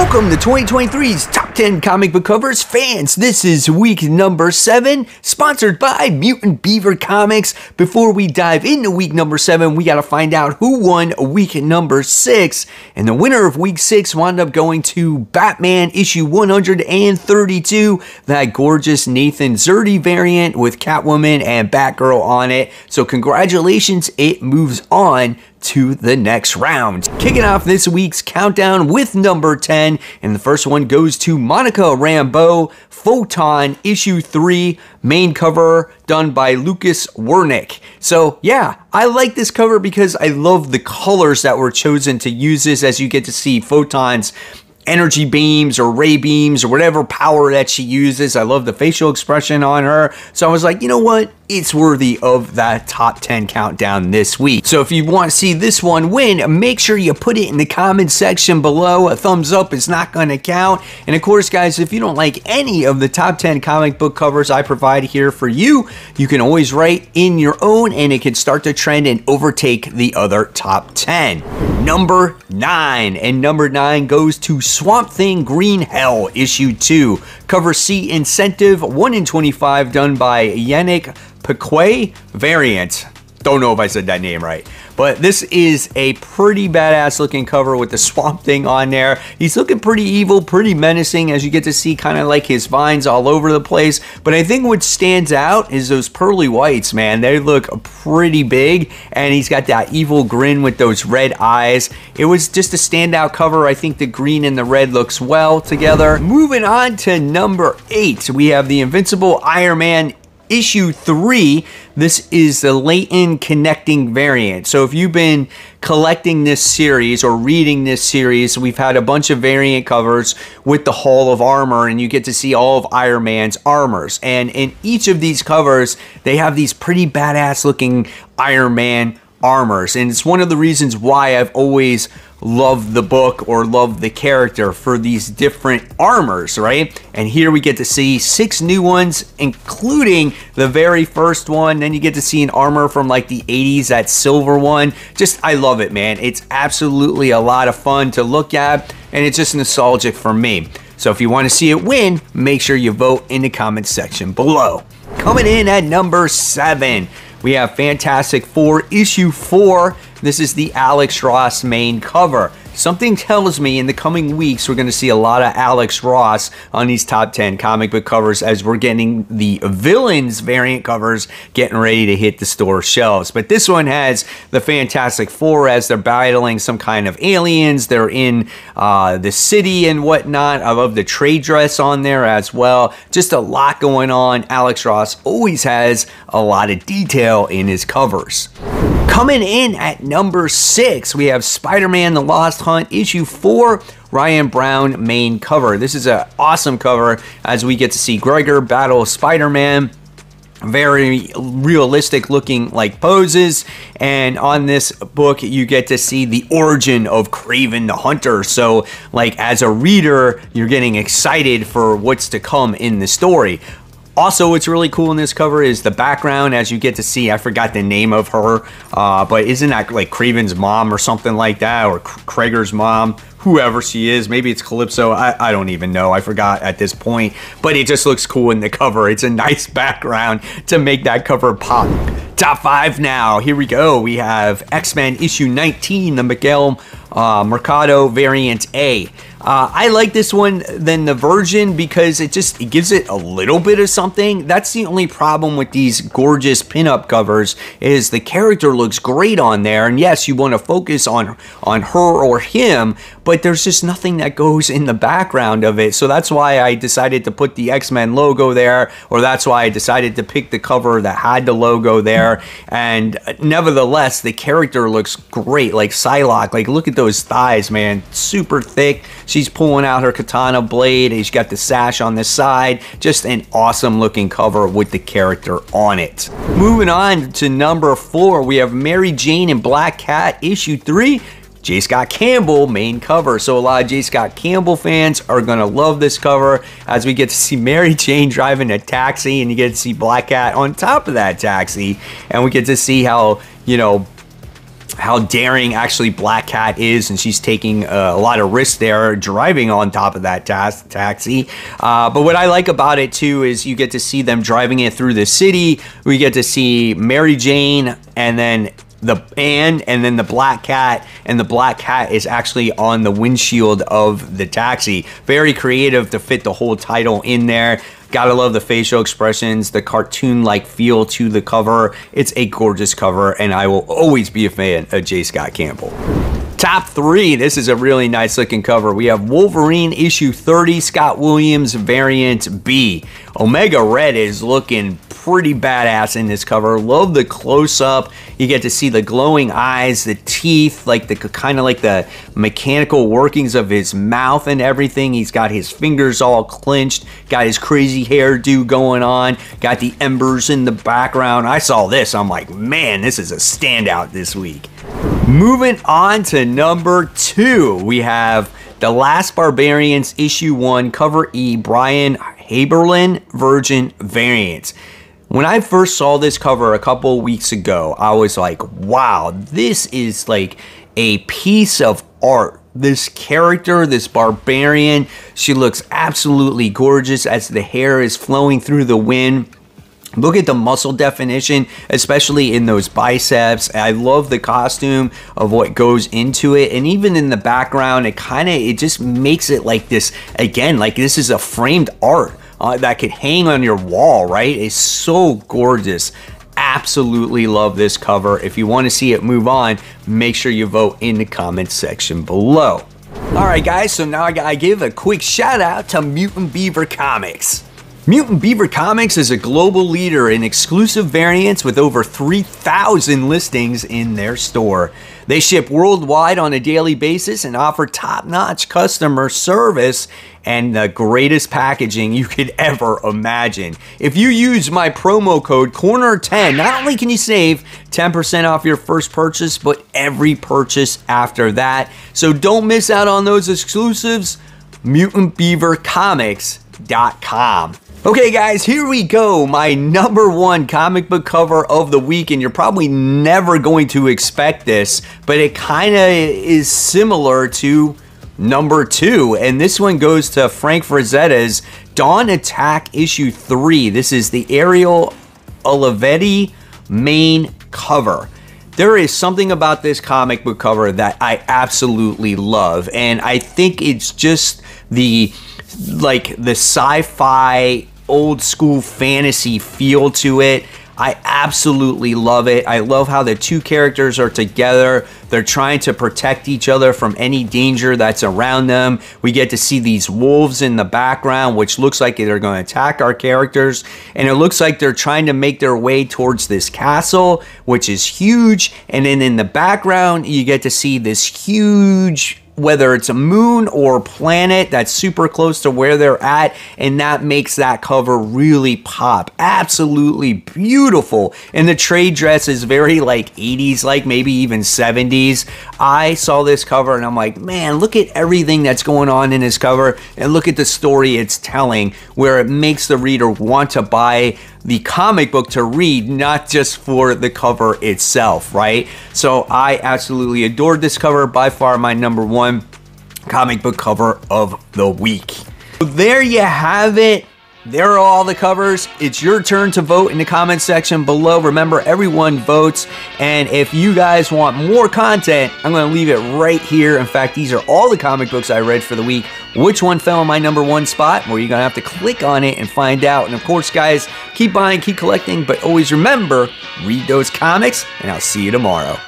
Welcome to 2023's Top 10 Comic Book Covers fans. This is week number 7, sponsored by Mutant Beaver Comics. Before we dive into week number 7, we got to find out who won week number 6. And the winner of week 6 wound up going to Batman issue 132, that gorgeous Nathan Zerdy variant with Catwoman and Batgirl on it. So congratulations, it moves on to the next round. Kicking off this week's countdown with number 10, and the first one goes to Monica Rambeau, Photon, issue 3, main cover done by Lucas Wernick. So yeah, I like this cover because I love the colors that were chosen to use this, as you get to see Photon's energy beams or ray beams or whatever power that she uses. I love the facial expression on her. So I was like, you know what? It's worthy of that top 10 countdown this week. So if you want to see this one win, make sure you put it in the comment section below. A thumbs up is not going to count. And of course, guys, if you don't like any of the top 10 comic book covers I provide here for you, you can always write in your own and it can start to trend and overtake the other top 10. Number 9. And number 9 goes to Swamp Thing Green Hell, issue 2. Cover C incentive, 1 in 25, done by Yannick Paquet variant. Don't know if I said that name right, but this is a pretty badass looking cover with the Swamp Thing on there. He's looking pretty evil, pretty menacing, as you get to see kind of like his vines all over the place. But I think what stands out is those pearly whites, man. They look pretty big, and he's got that evil grin with those red eyes. It was just a standout cover. I think the green and the red looks well together. Moving on to number 8, we have the Invincible Iron Man issue 3. This is the Leighton connecting variant. So if you've been collecting this series or reading this series, we've had a bunch of variant covers with the Hall of Armor, and you get to see all of Iron Man's armors. And in each of these covers, they have these pretty badass looking Iron Man armors. And it's one of the reasons why I've always loved the book or loved the character, for these different armors, right? And here we get to see 6 new ones, including the very first one. Then you get to see an armor from like the 80s, that silver one. Just, I love it, man. It's absolutely a lot of fun to look at, and it's just nostalgic for me. So if you want to see it win, make sure you vote in the comments section below. Coming in at number 7, we have Fantastic Four issue 4. This is the Alex Ross main cover. Something tells me in the coming weeks we're going to see a lot of Alex Ross on these top 10 comic book covers, as we're getting the villains variant covers getting ready to hit the store shelves. But this one has the Fantastic Four as they're battling some kind of aliens. They're in the city and whatnot. I love the trade dress on there as well. Just a lot going on. Alex Ross always has a lot of detail in his covers. Coming in at number 6, we have Spider-Man The Lost Hunt issue 4, Ryan Brown main cover. This is an awesome cover as we get to see Gregor battle Spider-Man. Very realistic looking like poses, and on this book you get to see the origin of Kraven the Hunter. So like, as a reader, you're getting excited for what's to come in the story. Also, what's really cool in this cover is the background, as you get to see, I forgot the name of her, but isn't that like Kraven's mom or something like that, or Krager's mom, whoever she is? Maybe it's Calypso, I don't even know, I forgot at this point, but it just looks cool in the cover. It's a nice background to make that cover pop. Top 5 now, here we go. We have X-Men issue 19, the Miguel Mercado variant A. I like this one than the version because it gives it a little bit of something. That's the only problem with these gorgeous pinup covers, is the character looks great on there, and yes, you want to focus on her or him, but there's just nothing that goes in the background of it. So that's why I decided to put the X-Men logo there, or that's why I decided to pick the cover that had the logo there. And nevertheless, the character looks great, like Psylocke. Like, look at those thighs, man, super thick. She's pulling out her katana blade. She's got the sash on the side. Just an awesome looking cover with the character on it. Moving on to number 4, we have Mary Jane and Black Cat issue 3. J. Scott Campbell main cover. So a lot of J. Scott Campbell fans are gonna love this cover, as we get to see Mary Jane driving a taxi, and you get to see Black Cat on top of that taxi, and we get to see how, you know, how daring actually Black Cat is, and she's taking a lot of risk there driving on top of that taxi. But what I like about it too is you get to see them driving it through the city. We get to see Mary Jane and then the Black Cat, and the Black Cat is actually on the windshield of the taxi. Very creative to fit the whole title in there. Gotta love the facial expressions, the cartoon-like feel to the cover. It's a gorgeous cover, and I will always be a fan of J. Scott Campbell. Top 3, this is a really nice looking cover. We have Wolverine issue 30, Scott Williams variant B. Omega Red is looking pretty badass in this cover. Love the close-up. You get to see the glowing eyes, the teeth, like the kind of like the mechanical workings of his mouth and everything. He's got his fingers all clenched, got his crazy hairdo going on, got the embers in the background. I saw this, I'm like, man, this is a standout this week. Moving on to number 2, we have The Last Barbarians issue 1, cover E, Brian Haberlin Virgin variant. When I first saw this cover a couple weeks ago, I was like, wow, this is like a piece of art. This character, this barbarian, she looks absolutely gorgeous as the hair is flowing through the wind. Look at the muscle definition, especially in those biceps. I love the costume of what goes into it. And even in the background, it just makes it like this, again, like this is a framed art that could hang on your wall, right? It's so gorgeous. Absolutely love this cover. If you want to see it move on, make sure you vote in the comments section below. All right, guys, so now I gotta give a quick shout out to Mutant Beaver Comics. Mutant Beaver Comics is a global leader in exclusive variants with over 3,000 listings in their store. They ship worldwide on a daily basis and offer top-notch customer service and the greatest packaging you could ever imagine. If you use my promo code CORNER10, not only can you save 10% off your first purchase, but every purchase after that. So don't miss out on those exclusives. MutantBeaverComics.com. Okay guys, here we go, my number 1 comic book cover of the week, and you're probably never going to expect this, but it kind of is similar to number 2, and this one goes to Frank Frazetta's Dawn Attack issue 3. This is the Ariel Olivetti main cover. There is something about this comic book cover that I absolutely love, and I think it's just the sci-fi old school fantasy feel to it. I absolutely love it. I love how the two characters are together. They're trying to protect each other from any danger that's around them. We get to see these wolves in the background, which looks like they're going to attack our characters. And it looks like they're trying to make their way towards this castle, which is huge. And then in the background, you get to see this huge, whether it's a moon or planet that's super close to where they're at, and that makes that cover really pop. Absolutely beautiful. And the trade dress is very like 80s, like maybe even 70s. I saw this cover and I'm like, man, look at everything that's going on in this cover, and look at the story it's telling, where it makes the reader want to buy the comic book to read, not just for the cover itself, right? So I absolutely adored this cover. By far my number 1 comic book cover of the week. So there you have it. There are all the covers. It's your turn to vote in the comment section below. Remember, everyone votes. And if you guys want more content, I'm going to leave it right here. In fact, these are all the comic books I read for the week. Which one fell in my number 1 spot? Well, you're going to have to click on it and find out. And of course, guys, keep buying, keep collecting, but always remember, read those comics, and I'll see you tomorrow.